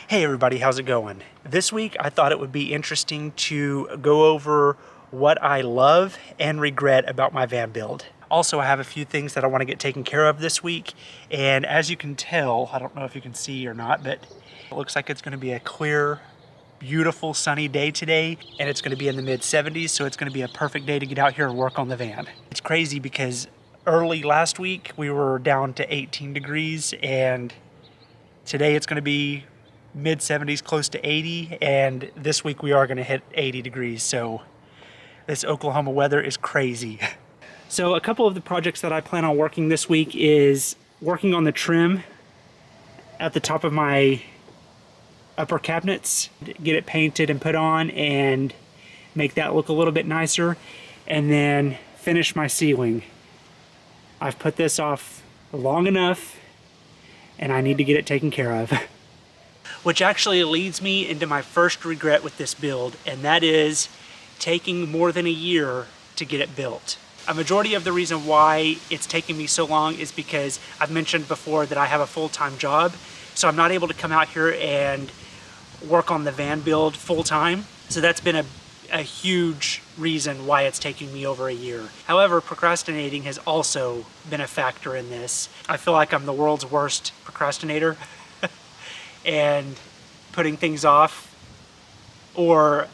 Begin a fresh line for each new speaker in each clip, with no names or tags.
Hey everybody, how's it going? This week I thought it would be interesting to go over what I love and regret about my van build. Also, I have a few things that I want to get taken care of this week, and as you can tell, I don't know if you can see or not, but it looks like it's going to be a clear, beautiful sunny day today, and it's going to be in the mid-70s, so it's going to be a perfect day to get out here and work on the van. It's crazy because early last week we were down to 18 degrees, and today it's going to be mid-70s, close to 80, and this week we are going to hit 80 degrees, so this Oklahoma weather is crazy. So a couple of the projects that I plan on working this week is working on the trim at the top of my upper cabinets, get it painted and put on and make that look a little bit nicer, and then finish my ceiling. I've put this off long enough and I need to get it taken care of. Which actually leads me into my first regret with this build, and that is taking more than a year to get it built. A majority of the reason why it's taking me so long is because I've mentioned before that I have a full-time job, so I'm not able to come out here and work on the van build full-time. So that's been a huge reason why it's taking me over a year. However, procrastinating has also been a factor in this. I feel like I'm the world's worst procrastinator. And putting things off, or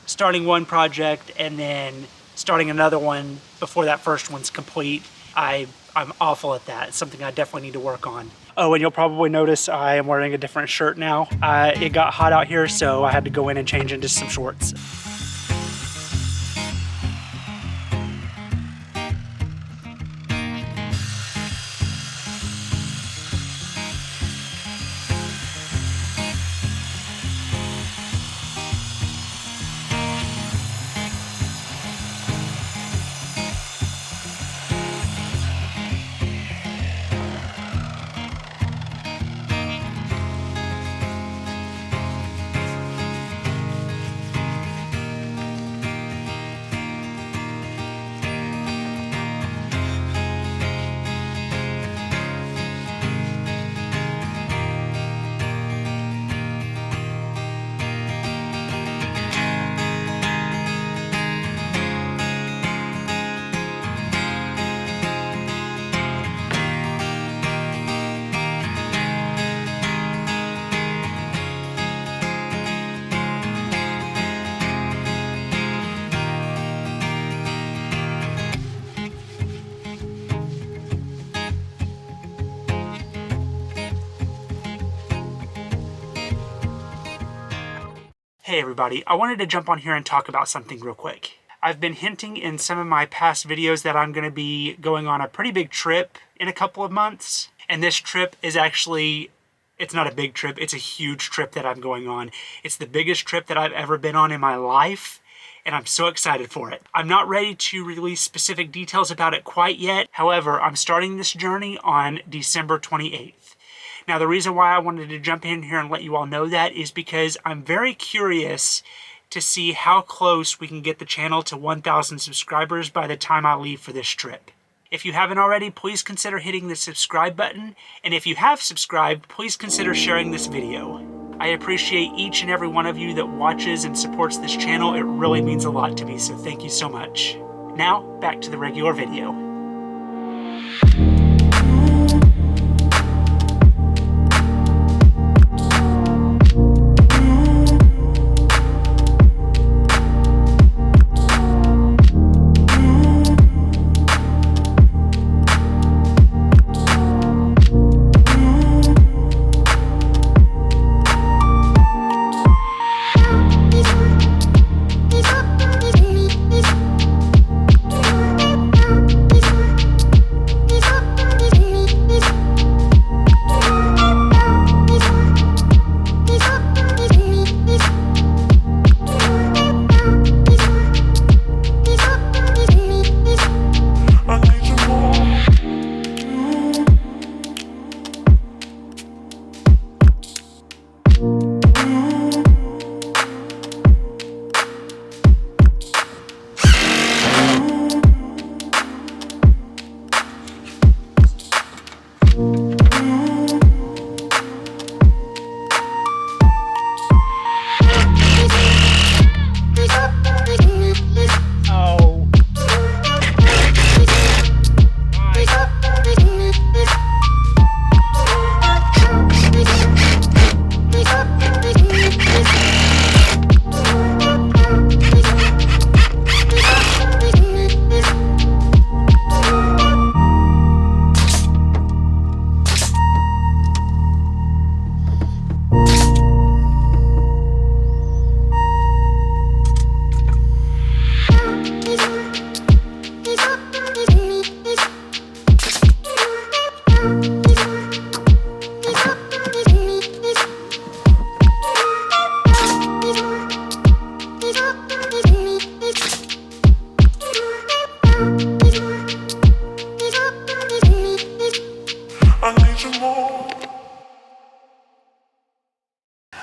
starting one project and then starting another one before that first one's complete. I'm awful at that. It's something I definitely need to work on. Oh, and you'll probably notice I am wearing a different shirt now. It got hot out here, so I had to go in and change into some shorts. Hey everybody, I wanted to jump on here and talk about something real quick. I've been hinting in some of my past videos that I'm going to be going on a pretty big trip in a couple of months. And this trip is actually, it's not a big trip, it's a huge trip that I'm going on. It's the biggest trip that I've ever been on in my life, and I'm so excited for it. I'm not ready to release specific details about it quite yet. However, I'm starting this journey on December 28th. Now, the reason why I wanted to jump in here and let you all know that is because I'm very curious to see how close we can get the channel to 1,000 subscribers by the time I leave for this trip. If you haven't already, please consider hitting the subscribe button, and if you have subscribed, please consider sharing this video. I appreciate each and every one of you that watches and supports this channel. It really means a lot to me, so thank you so much. Now, back to the regular video.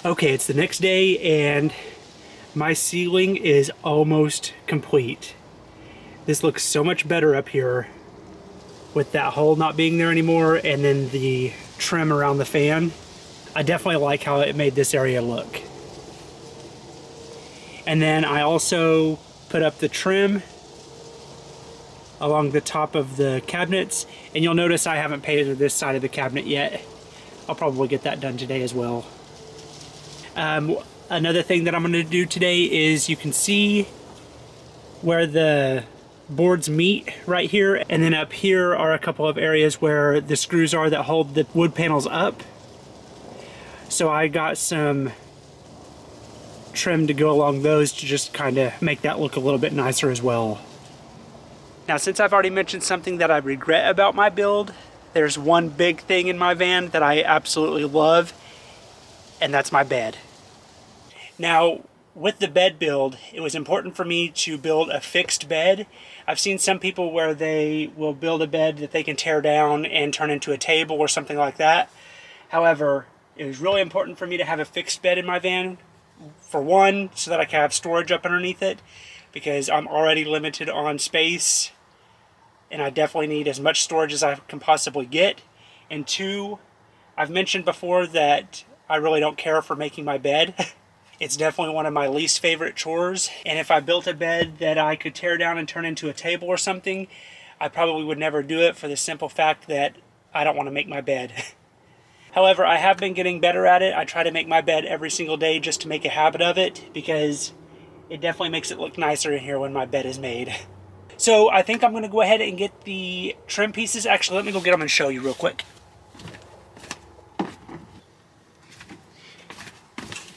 Okay, it's the next day and my ceiling is almost complete. This looks so much better up here with that hole not being there anymore, and then the trim around the fan. I definitely like how it made this area look. And then I also put up the trim along the top of the cabinets, and you'll notice I haven't painted this side of the cabinet yet. I'll probably get that done today as well. Another thing that I'm going to do today is, you can see where the boards meet right here, and then up here are a couple of areas where the screws are that hold the wood panels up. So I got some trim to go along those to just kind of make that look a little bit nicer as well. Now, since I've already mentioned something that I regret about my build, there's one big thing in my van that I absolutely love, and that's my bed. Now, with the bed build, it was important for me to build a fixed bed. I've seen some people where they will build a bed that they can tear down and turn into a table or something like that. However, it was really important for me to have a fixed bed in my van. For one, so that I can have storage up underneath it, because I'm already limited on space and I definitely need as much storage as I can possibly get. And two, I've mentioned before that I really don't care for making my bed. It's definitely one of my least favorite chores, and if I built a bed that I could tear down and turn into a table or something, I probably would never do it, for the simple fact that I don't want to make my bed. However, I have been getting better at it. I try to make my bed every single day just to make a habit of it, because it definitely makes it look nicer in here when my bed is made. So I think I'm going to go ahead and get the trim pieces. Actually, let me go get them and show you real quick.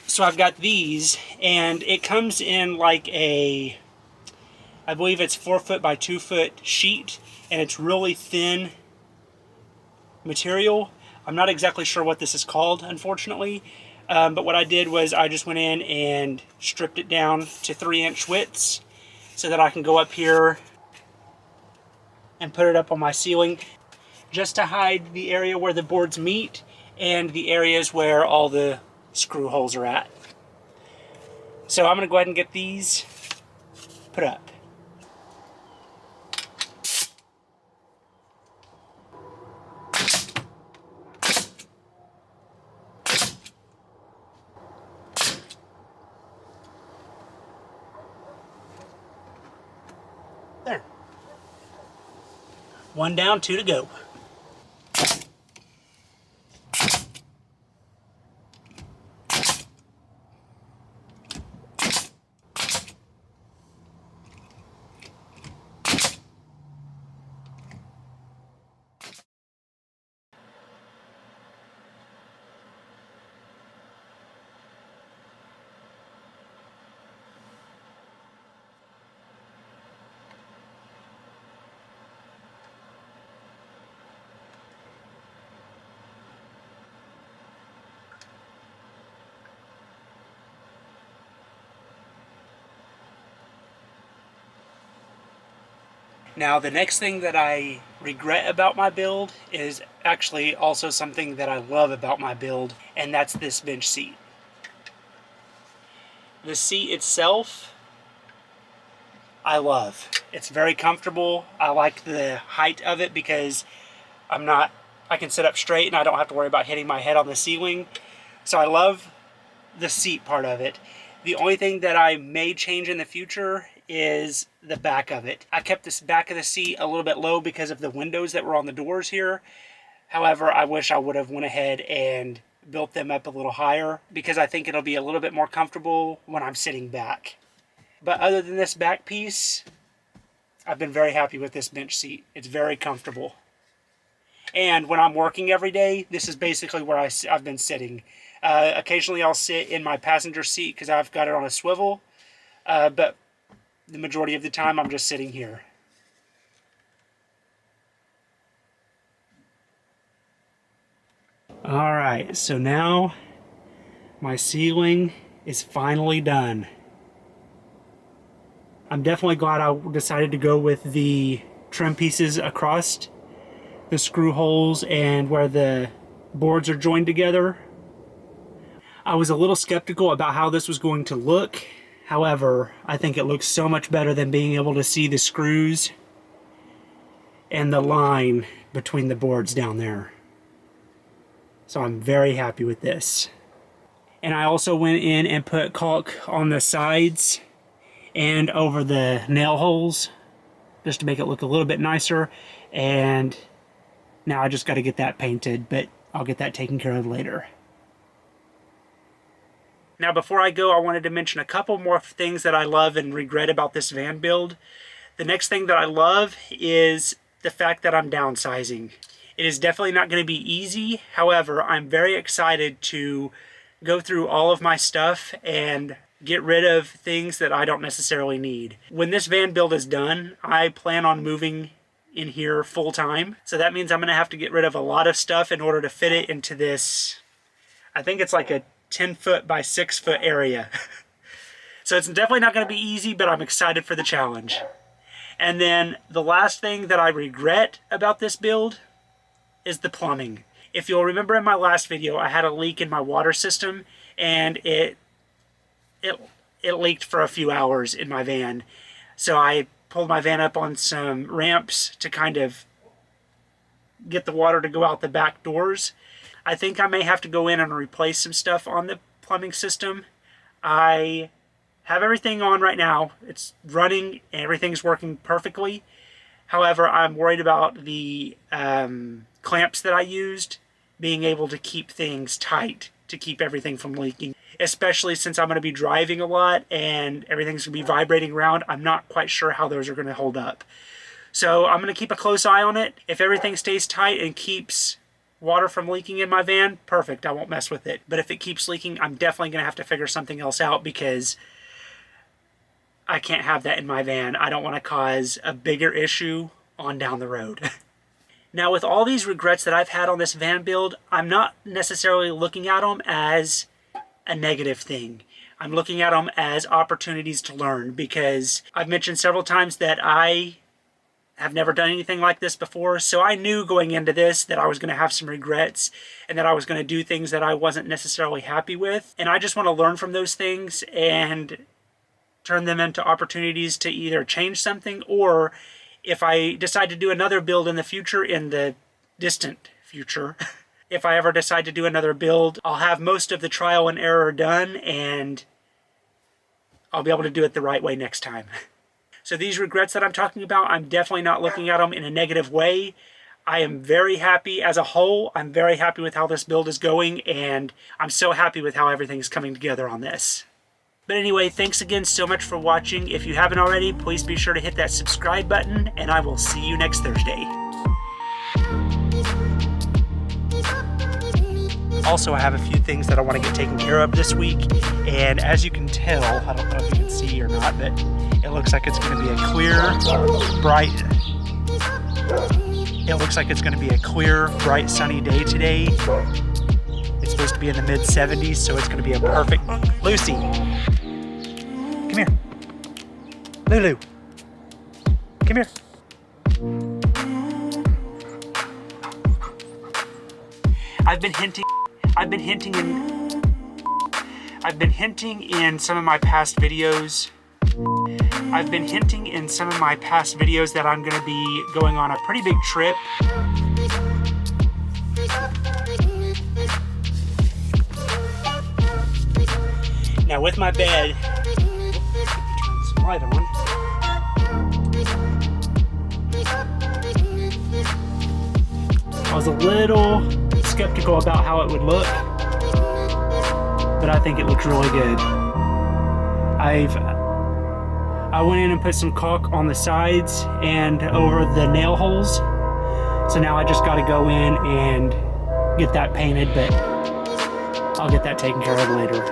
So I've got these, and it comes in like a, I believe it's 4 foot by 2 foot sheet, and it's really thin material. I'm not exactly sure what this is called, unfortunately, but what I did was I just went in and stripped it down to 3-inch widths so that I can go up here and put it up on my ceiling, just to hide the area where the boards meet and the areas where all the screw holes are at. So I'm going to go ahead and get these put up. There. 1 down, 2 to go. Now, the next thing that I regret about my build is actually also something that I love about my build, and that's this bench seat. The seat itself, I love. It's very comfortable. I like the height of it because I can sit up straight and I don't have to worry about hitting my head on the ceiling. So I love the seat part of it. The only thing that I may change in the future is the back of it. I kept this back of the seat a little bit low because of the windows that were on the doors here. However, I wish I would have went ahead and built them up a little higher, because I think it'll be a little bit more comfortable when I'm sitting back. But other than this back piece, I've been very happy with this bench seat. It's very comfortable. And when I'm working every day, this is basically where I've been sitting. Occasionally I'll sit in my passenger seat because I've got it on a swivel, but the majority of the time I'm just sitting here. Alright, so now my ceiling is finally done. I'm definitely glad I decided to go with the trim pieces across the screw holes and where the boards are joined together. I was a little skeptical about how this was going to look. However, I think it looks so much better than being able to see the screws and the line between the boards down there. So I'm very happy with this. And I also went in and put caulk on the sides and over the nail holes just to make it look a little bit nicer. And now I just got to get that painted, but I'll get that taken care of later. Now before I go, I wanted to mention a couple more things that I love and regret about this van build. The next thing that I love is the fact that I'm downsizing. It is definitely not going to be easy. However, I'm very excited to go through all of my stuff and get rid of things that I don't necessarily need. When this van build is done, I plan on moving in here full time. So that means I'm going to have to get rid of a lot of stuff in order to fit it into this, I think it's like a 10-foot by 6-foot area. So it's definitely not going to be easy, but I'm excited for the challenge. And then the last thing that I regret about this build is the plumbing. If you'll remember in my last video, I had a leak in my water system and it leaked for a few hours in my van. So I pulled my van up on some ramps to kind of get the water to go out the back doors. I think I may have to go in and replace some stuff on the plumbing system. I have everything on right now. It's running and everything's working perfectly. However, I'm worried about the clamps that I used being able to keep things tight to keep everything from leaking, especially since I'm going to be driving a lot and everything's going to be vibrating around. I'm not quite sure how those are going to hold up. So I'm going to keep a close eye on it. If everything stays tight and keeps water from leaking in my van, perfect, I won't mess with it. But if it keeps leaking, I'm definitely going to have to figure something else out because I can't have that in my van. I don't want to cause a bigger issue on down the road. Now, with all these regrets that I've had on this van build, I'm not necessarily looking at them as a negative thing. I'm looking at them as opportunities to learn because I've mentioned several times that I have never done anything like this before. So I knew going into this that I was going to have some regrets and that I was going to do things that I wasn't necessarily happy with. And I just want to learn from those things and turn them into opportunities to either change something, or if I decide to do another build in the future, in the distant future, if I ever decide to do another build, I'll have most of the trial and error done and I'll be able to do it the right way next time. So these regrets that I'm talking about, I'm definitely not looking at them in a negative way. I am very happy as a whole. I'm very happy with how this build is going, and I'm so happy with how everything's coming together on this. But anyway, thanks again so much for watching. If you haven't already, please be sure to hit that subscribe button, and I will see you next Thursday. Also, I have a few things that I want to get taken care of this week, and as you can tell, I don't know if you can see or not, but it looks like it's going to be a clear, bright sunny day today. It's supposed to be in the mid-70s, so it's going to be a perfect... Lucy! Come here. Lulu. Come here. I've been hinting in some of my past videos. That I'm going to be going on a pretty big trip. Now with my bed, turn some light on. I was a little skeptical about how it would look, but I think it looks really good. I went in and put some caulk on the sides and over the nail holes. So now I just got to go in and get that painted, but I'll get that taken care of later.